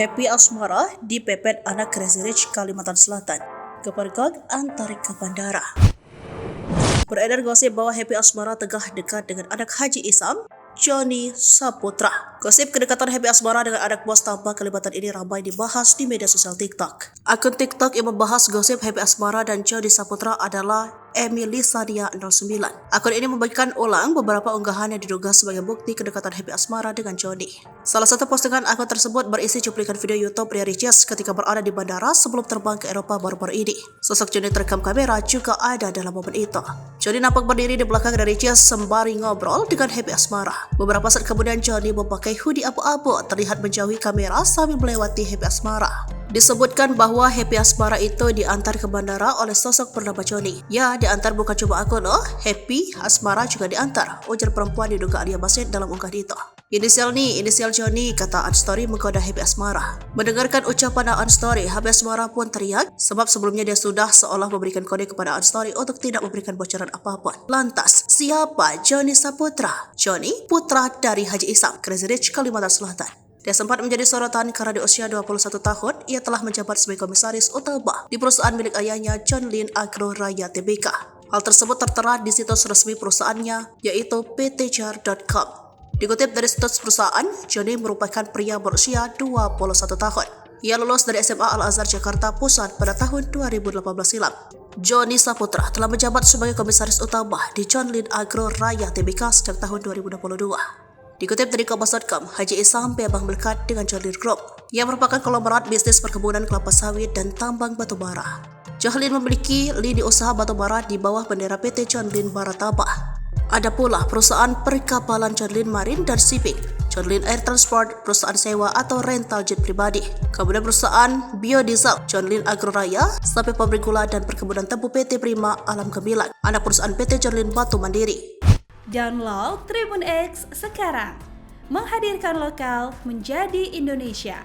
Happy asmara dipepet anak Crazy Rich Kalimantan Selatan. Kepergok antarik ke bandara. Beredar gosip bahwa Happy asmara tengah dekat dengan anak Haji Isam, Johnny Saputra. Gosip kedekatan Happy asmara dengan anak bos tampak Kalimantan ini ramai dibahas di media sosial TikTok. Akun TikTok yang membahas gosip Happy asmara dan Johnny Saputra adalah Emilisania09. Akun ini membagikan ulang beberapa unggahan yang diduga sebagai bukti kedekatan Happy asmara dengan Johnny. Salah satu postingan akun tersebut berisi cuplikan video YouTube Ria Ricis ketika berada di bandara sebelum terbang ke Eropa baru-baru ini. Sosok Johnny terekam kamera juga ada dalam momen itu. Johnny nampak berdiri di belakang Ria Ricis sembari ngobrol dengan Happy asmara. Beberapa saat kemudian Johnny memakai hoodie abu-abu terlihat menjauhi kamera sambil melewati Happy asmara. Disebutkan bahwa Happy asmara itu diantar ke bandara oleh sosok bernama Johnny. Ya, diantar bukan cuma aku loh, Happy asmara juga diantar, ujar perempuan diduga Alia Basit dalam unggahan itu. Inisial Johnny, kata Unstory menggoda Happy asmara. Mendengarkan ucapan Unstory, Happy asmara pun teriak sebab sebelumnya dia sudah seolah memberikan kode kepada Unstory untuk tidak memberikan bocoran apapun. Lantas, siapa Johnny Saputra? Johnny, putra dari Haji Isam, Crazy Rich Kalimantan Selatan. Dia sempat menjadi sorotan karena di usia 21 tahun, ia telah menjabat sebagai komisaris utama di perusahaan milik ayahnya John Lin Agro Raya Tbk. Hal tersebut tertera di situs resmi perusahaannya, yaitu ptjar.com. Dikutip dari situs perusahaan, Johnny merupakan pria berusia 21 tahun. Ia lulus dari SMA Al-Azhar Jakarta Pusat pada tahun 2018 silam. Johnny Saputra telah menjabat sebagai komisaris utama di John Lin Agro Raya Tbk sejak tahun 2022. Dikutip dari Kompas.com, Haji Isam piabang melekat dengan John Lin Group yang merupakan konglomerat bisnis perkebunan kelapa sawit dan tambang batubara. John Lin memiliki lini usaha batubara di bawah bendera PT John Lin Barataba. Ada pula perusahaan perkapalan John Lin Marine dan Shipping, John Lin Air Transport, perusahaan sewa atau rental jet pribadi, kemudian perusahaan biodiesel, John Lin Agro Raya, sampai pabrik gula dan perkebunan tebu PT Prima Alam Gemilang, anak perusahaan PT John Lin Batu Mandiri. Download Tribun X sekarang, menghadirkan lokal menjadi Indonesia.